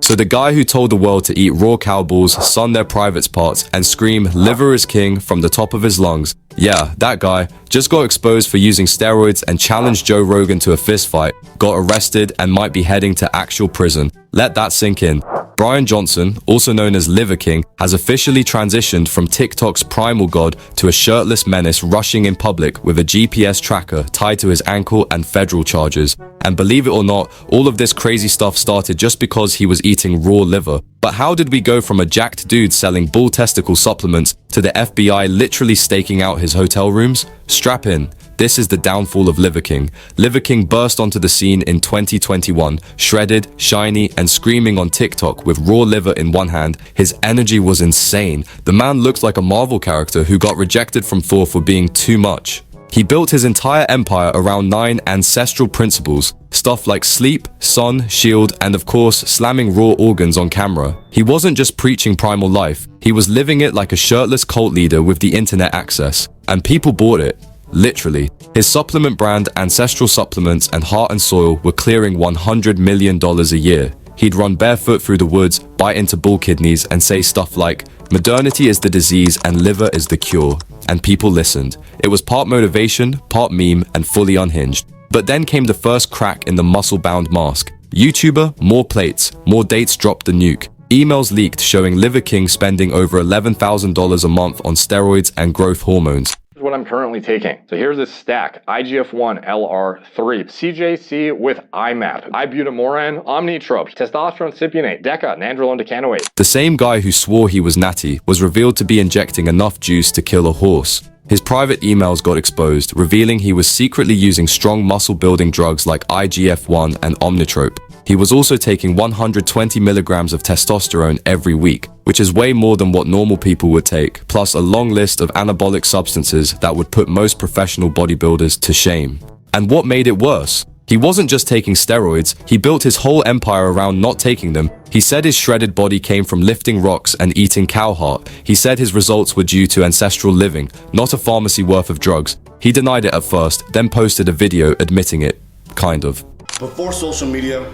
So the guy who told the world to eat raw cow balls, sun their private parts, and scream "liver is king" from the top of his lungs, yeah, that guy, just got exposed for using steroids and challenged Joe Rogan to a fist fight, got arrested and might be heading to actual prison. Let that sink in. Brian Johnson, also known as Liver King, has officially transitioned from TikTok's primal god to a shirtless menace rushing in public with a GPS tracker tied to his ankle and federal charges. And believe it or not, all of this crazy stuff started just because he was eating raw liver. But how did we go from a jacked dude selling bull testicle supplements to the FBI literally staking out his hotel rooms? Strap in. This is the downfall of Liver King. Liver King burst onto the scene in 2021, shredded, shiny, and screaming on TikTok with raw liver in one hand. His energy was insane. The man looked like a Marvel character who got rejected from Thor for being too much. He built his entire empire around 9 ancestral principles, stuff like sleep, sun, shield, and of course, slamming raw organs on camera. He wasn't just preaching primal life, he was living it like a shirtless cult leader with the internet access. And people bought it. Literally. His supplement brand, Ancestral Supplements and Heart and Soil, were clearing $100 million a year. He'd run barefoot through the woods, bite into bull kidneys, and say stuff like, "Modernity is the disease and liver is the cure." And people listened. It was part motivation, part meme, and fully unhinged. But then came the first crack in the muscle-bound mask. YouTuber, more plates, more dates dropped the nuke. Emails leaked showing Liver King spending over $11,000 a month on steroids and growth hormones. What I'm currently taking. So here's this stack: IGF-1 LR3, CJC with IMAP, ibutamoren, omnitrope, testosterone cypionate, DECA, nandrolone decanoate. The same guy who swore he was natty was revealed to be injecting enough juice to kill a horse. His private emails got exposed, revealing he was secretly using strong muscle-building drugs like IGF-1 and omnitrope. He was also taking 120 milligrams of testosterone every week, which is way more than what normal people would take, plus a long list of anabolic substances that would put most professional bodybuilders to shame. And what made it worse? He wasn't just taking steroids, he built his whole empire around not taking them. He said his shredded body came from lifting rocks and eating cow heart. He said his results were due to ancestral living, not a pharmacy worth of drugs. He denied it at first, then posted a video admitting it. Kind of. Before social media,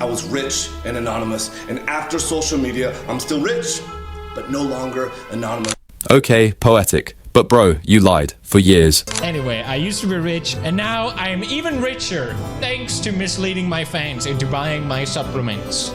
I was rich and anonymous, and after social media, I'm still rich, but no longer anonymous. Okay, poetic. But bro, you lied. For years. Anyway, I used to be rich, and now I am even richer, thanks to misleading my fans into buying my supplements.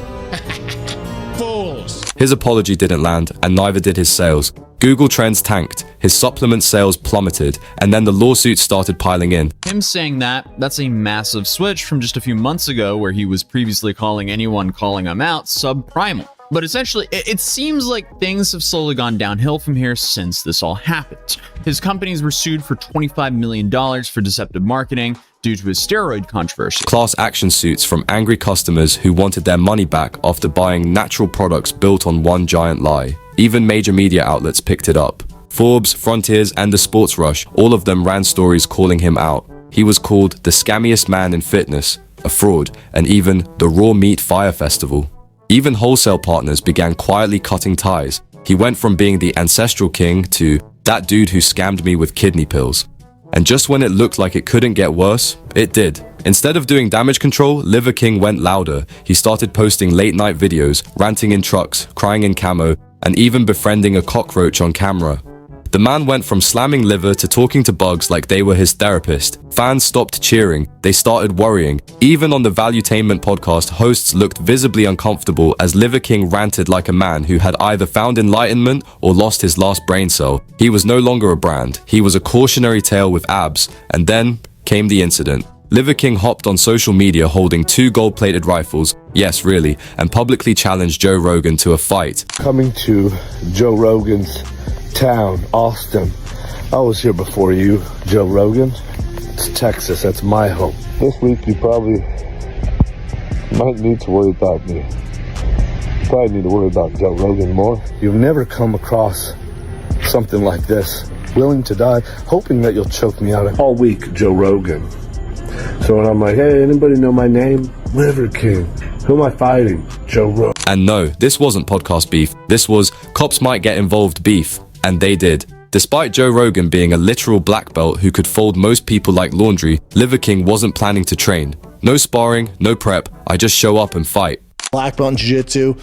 Fools. His apology didn't land, and neither did his sales. Google Trends tanked, his supplement sales plummeted, and then the lawsuits started piling in. Him saying that's a massive switch from just a few months ago where he was previously calling anyone calling him out subprimal. But essentially, it seems like things have slowly gone downhill from here since this all happened. His companies were sued for $25 million for deceptive marketing due to his steroid controversy. Class action suits from angry customers who wanted their money back after buying natural products built on one giant lie. Even major media outlets picked it up. Forbes, Frontiers, and the Sports Rush, all of them ran stories calling him out. He was called the scammiest man in fitness, a fraud, and even the Raw Meat Fire Festival. Even wholesale partners began quietly cutting ties. He went from being the ancestral king to that dude who scammed me with kidney pills. And just when it looked like it couldn't get worse, it did. Instead of doing damage control, Liver King went louder. He started posting late night videos, ranting in trucks, crying in camo, and even befriending a cockroach on camera. The man went from slamming liver to talking to bugs like they were his therapist. Fans stopped cheering, they started worrying. Even on the Valuetainment podcast, hosts looked visibly uncomfortable as Liver King ranted like a man who had either found enlightenment or lost his last brain cell. He was no longer a brand, he was a cautionary tale with abs. And then came the incident. Liver King hopped on social media holding 2 gold-plated rifles, yes really, and publicly challenged Joe Rogan to a fight. Coming to Joe Rogan's town, Austin. I was here before you, Joe Rogan. It's Texas, that's my home. This week you probably might need to worry about me. Probably need to worry about Joe Rogan more. You've never come across something like this. Willing to die, hoping that you'll choke me out all week, Joe Rogan. So when I'm like, hey, anybody know my name? Liver King. Who am I fighting? Joe Rogan. And no, this wasn't podcast beef. This was cops might get involved beef. And they did. Despite Joe Rogan being a literal black belt who could fold most people like laundry, Liver King wasn't planning to train. No sparring, no prep, I just show up and fight. black belt in jiu-jitsu.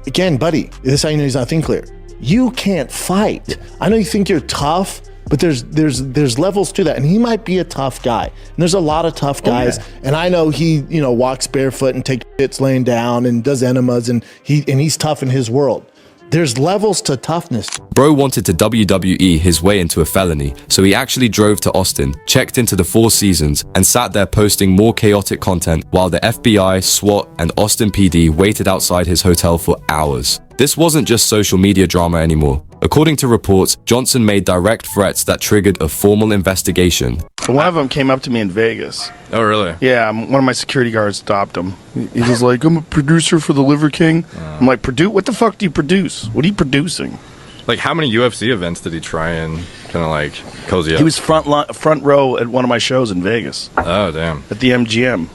Again, buddy, this is how you know he's not thinking clear. You can't fight. I know you think you're tough, but there's levels to that, and he might be a tough guy. And there's a lot of tough guys, and I know he walks barefoot and takes shits laying down and does enemas, and he's tough in his world. There's levels to toughness. Bro wanted to WWE his way into a felony, so he actually drove to Austin, checked into the Four Seasons, and sat there posting more chaotic content while the FBI, SWAT, and Austin PD waited outside his hotel for hours. This wasn't just social media drama anymore. According to reports, Johnson made direct threats that triggered a formal investigation. One of them came up to me in Vegas. Oh, really? Yeah, one of my security guards stopped him. He was like, I'm a producer for the Liver King. I'm like, what the fuck do you produce? What are you producing? Like, how many UFC events did he try and kind of like cozy up? He was front row at one of my shows in Vegas. Oh, damn. At the MGM.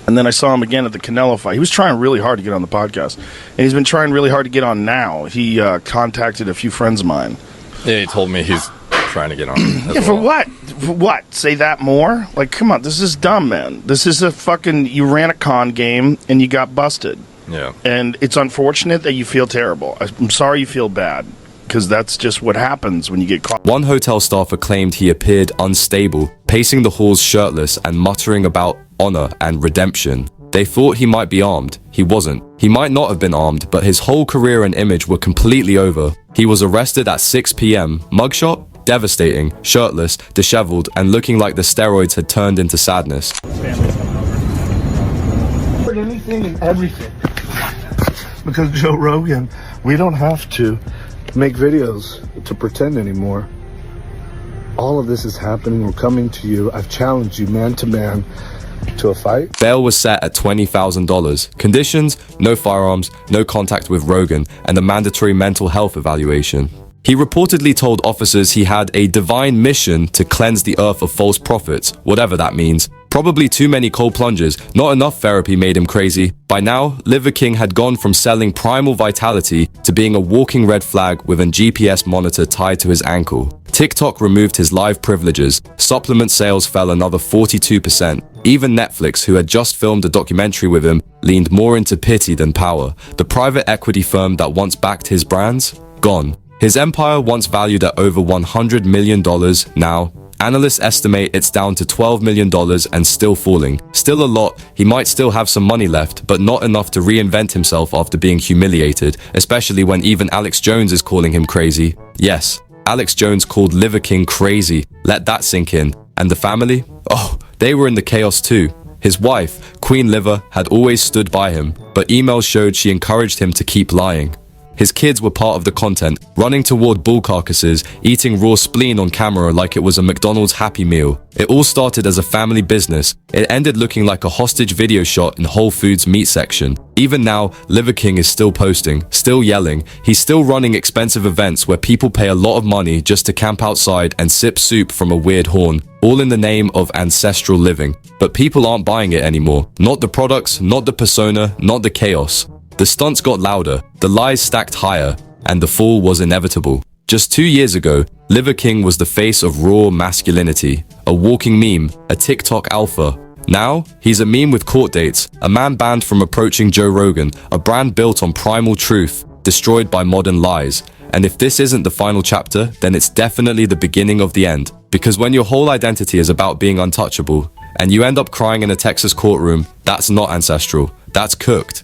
And then I saw him again at the Canelo fight. He was trying really hard to get on the podcast. And he's been trying really hard to get on now. He contacted a few friends of mine. Yeah, he told me he's trying to get on. Yeah, for what? For what? Say that more? Like, come on, this is dumb, man. This is a fucking, you ran a con game and you got busted. Yeah. And it's unfortunate that you feel terrible. I'm sorry you feel bad, because that's just what happens when you get caught. One hotel staffer claimed he appeared unstable, pacing the halls shirtless and muttering about honor and redemption. They thought he might be armed. He wasn't. He might not have been armed, but his whole career and image were completely over. He was arrested at 6 p.m. Mugshot? Devastating, shirtless, disheveled, and looking like the steroids had turned into sadness. For anything and everything. Because Joe Rogan, we don't have to make videos to pretend anymore. All of this is happening. We're coming to you. I've challenged you man to man to a fight. Bail was set at $20,000. Conditions: no firearms, no contact with Rogan, and a mandatory mental health evaluation. He reportedly told officers he had a divine mission to cleanse the earth of false prophets, whatever that means. Probably too many cold plunges, not enough therapy made him crazy. By now, Liver King had gone from selling primal vitality to being a walking red flag with a GPS monitor tied to his ankle. TikTok removed his live privileges. Supplement sales fell another 42%. Even Netflix, who had just filmed a documentary with him, leaned more into pity than power. The private equity firm that once backed his brands? Gone. His empire, once valued at over $100 million, now, analysts estimate it's down to $12 million and still falling. Still a lot. He might still have some money left, but not enough to reinvent himself after being humiliated, especially when even Alex Jones is calling him crazy. Yes, Alex Jones called Liver King crazy. Let that sink in. And the family? Oh, they were in the chaos too. His wife, Queen Liver, had always stood by him, but emails showed she encouraged him to keep lying. His kids were part of the content, running toward bull carcasses, eating raw spleen on camera like it was a McDonald's Happy Meal. It all started as a family business. It ended looking like a hostage video shot in Whole Foods meat section. Even now, Liver King is still posting, still yelling. He's still running expensive events where people pay a lot of money just to camp outside and sip soup from a weird horn, all in the name of ancestral living. But people aren't buying it anymore. Not the products, not the persona, not the chaos. The stunts got louder, the lies stacked higher, and the fall was inevitable. Just 2 years ago, Liver King was the face of raw masculinity, a walking meme, a TikTok alpha. Now, he's a meme with court dates, a man banned from approaching Joe Rogan, a brand built on primal truth, destroyed by modern lies. And if this isn't the final chapter, then it's definitely the beginning of the end. Because when your whole identity is about being untouchable, and you end up crying in a Texas courtroom, that's not ancestral, that's cooked.